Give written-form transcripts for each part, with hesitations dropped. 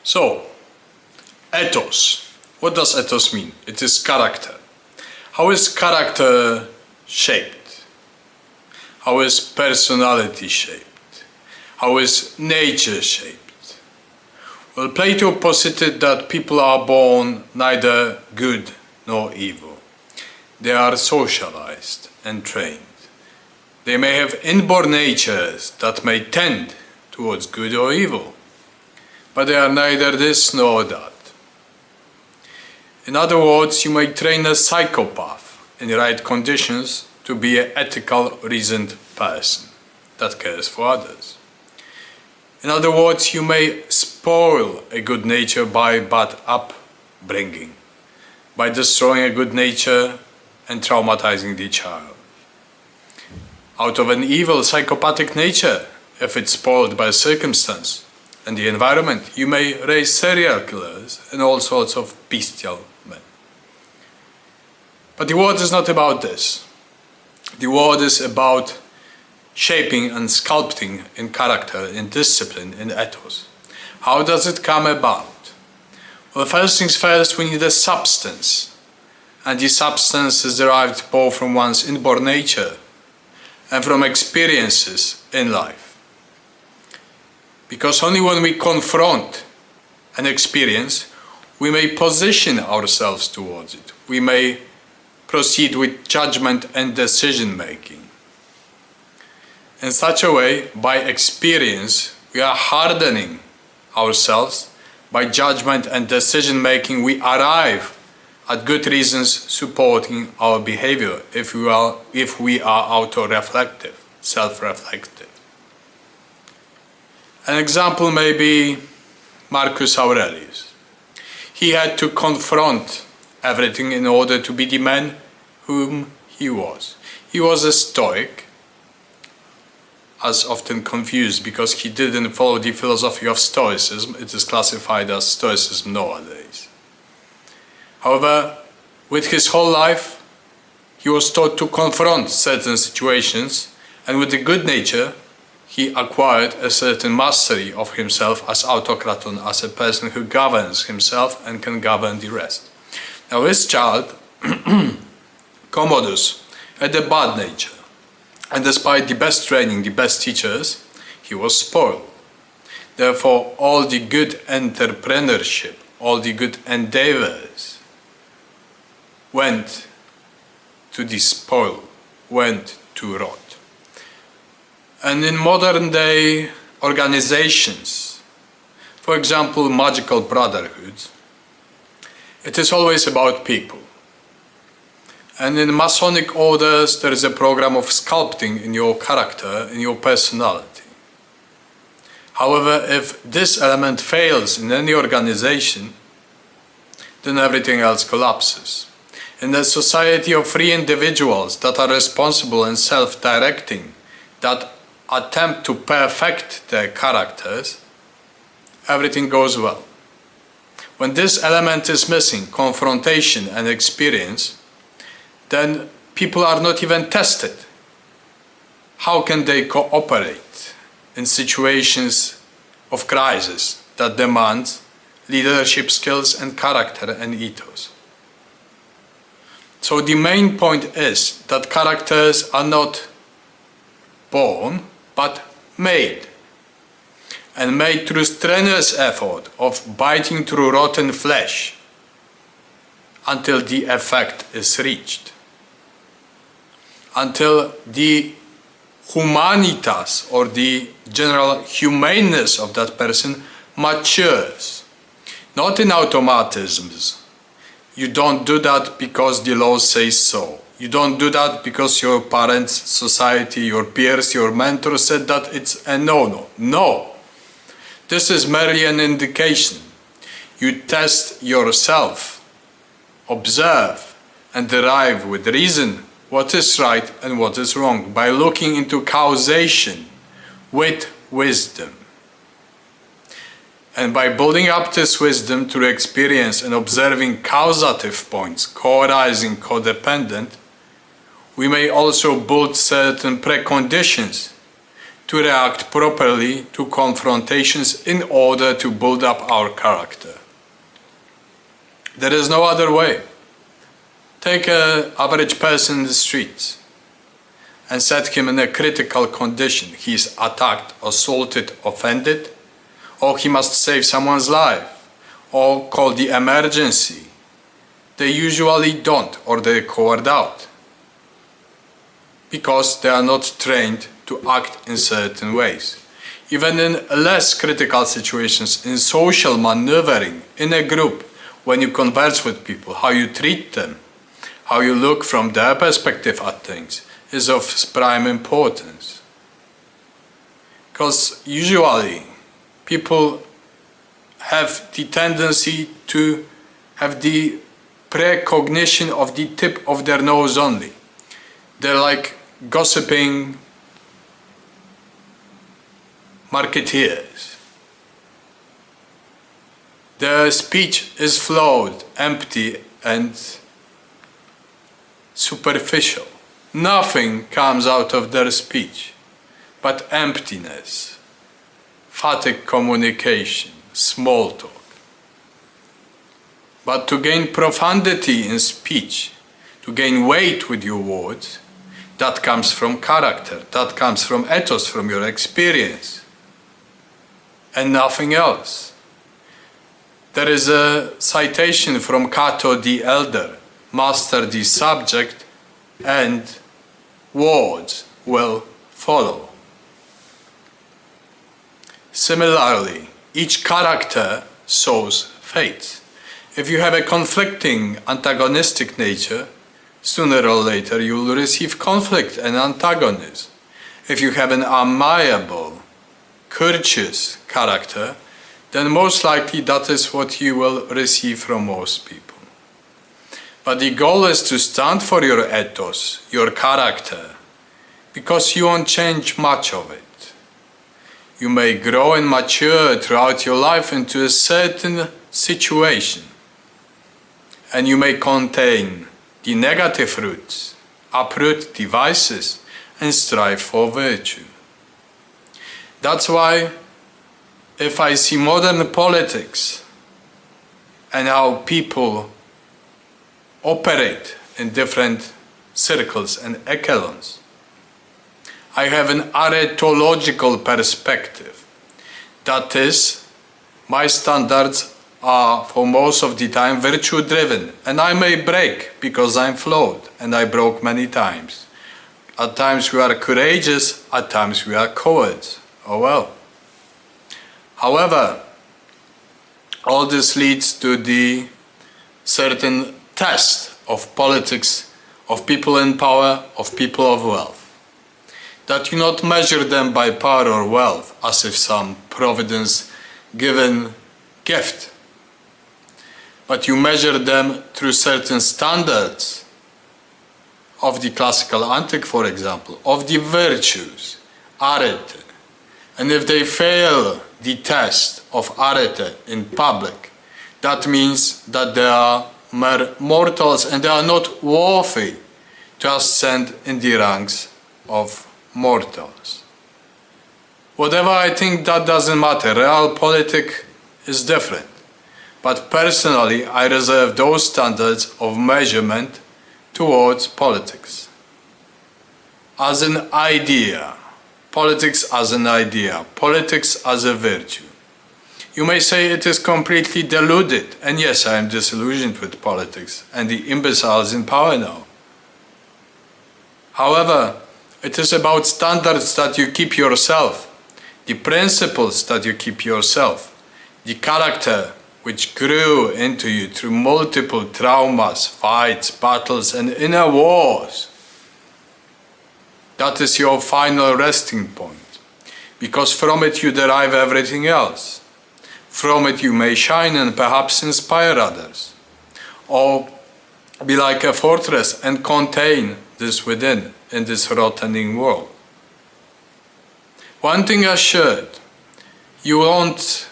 So, ethos. What does ethos mean? It is character. How is character shaped? How is personality shaped? How is nature shaped? Well, Plato posited that people are born neither good nor evil. They are socialized and trained. They may have inborn natures that may tend towards good or evil, but they are neither this nor that. In other words, you may train a psychopath in the right conditions to be an ethical, reasoned person that cares for others. In other words, you may spoil a good nature by bad upbringing, by destroying a good nature and traumatizing the child. Out of an evil psychopathic nature, if it's spoiled by circumstance and the environment, you may raise serial killers and all sorts of bestial men. But the word is not about this. The word is about shaping and sculpting in character, in discipline, in ethos. How does it come about? Well, first things first, we need a substance. And the substance is derived both from one's inborn nature and from experiences in life. Because only when we confront an experience, we may position ourselves towards it. We may proceed with judgment and decision making. In such a way, by experience, we are hardening ourselves. By judgment and decision making, we arrive at good reasons supporting our behavior if we are auto-reflective, self-reflective. An example may be Marcus Aurelius. He had to confront everything in order to be the man whom he was. He was a Stoic, as often confused because he didn't follow the philosophy of Stoicism. It is classified as Stoicism nowadays. However, with his whole life, he was taught to confront certain situations, and with the good nature, he acquired a certain mastery of himself as autocraton, as a person who governs himself and can govern the rest. Now his child, Commodus, had a bad nature, and despite the best training, the best teachers, he was spoiled. Therefore, all the good entrepreneurship, all the good endeavors went to the spoil, went to rot. And in modern day organizations, for example, magical brotherhoods, it is always about people. And in Masonic orders, there is a program of sculpting in your character, in your personality. However, if this element fails in any organization, then everything else collapses. In a society of free individuals that are responsible and self-directing, that attempt to perfect their characters, everything goes well. When this element is missing, confrontation and experience, then people are not even tested. How can they cooperate in situations of crisis that demand leadership skills and character and ethos? So the main point is that characters are not born, but made. And made through strenuous effort of biting through rotten flesh until the effect is reached. Until the humanitas or the general humaneness of that person matures. Not in automatisms. You don't do that because the law says so. You don't do that because your parents, society, your peers, your mentor said that it's a no-no. No. This is merely an indication. You test yourself, observe, and derive with reason what is right and what is wrong by looking into causation with wisdom. And by building up this wisdom through experience and observing causative points, co-arising, codependent, we may also build certain preconditions to react properly to confrontations in order to build up our character. There is no other way. Take an average person in the streets and set him in a critical condition. He is attacked, assaulted, offended, or he must save someone's life, or call the emergency. They usually don't, or they coward out, because they are not trained to act in certain ways. Even in less critical situations, in social maneuvering, in a group, when you converse with people, how you treat them, how you look from their perspective at things, is of prime importance. Because usually people have the tendency to have the precognition of the tip of their nose only. They're like gossiping marketeers. Their speech is flawed, empty, and superficial. Nothing comes out of their speech but emptiness, fatigue communication, small talk. But to gain profundity in speech, to gain weight with your words, that comes from character, that comes from ethos, from your experience, and nothing else. There is a citation from Cato the Elder: master the subject and words will follow. Similarly, each character sows fates. If you have a conflicting, antagonistic nature, sooner or later you will receive conflict and antagonism. If you have an amiable, courteous character, then most likely that is what you will receive from most people. But the goal is to stand for your ethos, your character, because you won't change much of it. You may grow and mature throughout your life into a certain situation, and you may contain the negative roots, uproot the vices, and strive for virtue. That's why if I see modern politics and how people operate in different circles and echelons, I have an aretological perspective. That is, my standards are for most of the time virtue driven, and I may break because I'm flawed, and I broke many times. At times we are courageous, at times we are cowards. Oh well. However, all this leads to the certain test of politics, of people in power, of people of wealth. That you not measure them by power or wealth as if some providence-given gift, but you measure them through certain standards of the classical antique, for example, of the virtues, arete. And if they fail the test of arete in public, that means that they are mere mortals and they are not worthy to ascend in the ranks of mortals. Whatever, I think that doesn't matter. Realpolitik is different. But personally, I reserve those standards of measurement towards politics. As an idea, politics as an idea, politics as a virtue. You may say it is completely deluded, and yes, I am disillusioned with politics and the imbeciles in power now. However, it is about standards that you keep yourself, the principles that you keep yourself, the character which grew into you through multiple traumas, fights, battles, and inner wars. That is your final resting point, because from it you derive everything else. From it you may shine and perhaps inspire others, or be like a fortress and contain this within in this rotting world. One thing assured, you won't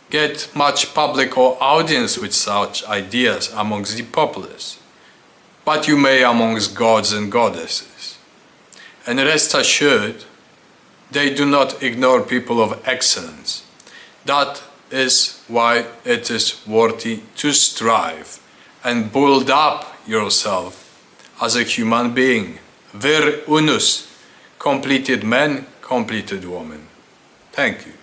get much public or audience with such ideas amongst the populace, but you may amongst gods and goddesses. And rest assured, They do not ignore people of excellence. That is why it is worthy to strive and build up yourself as a human being. Vir unus, completed man, completed woman. Thank you.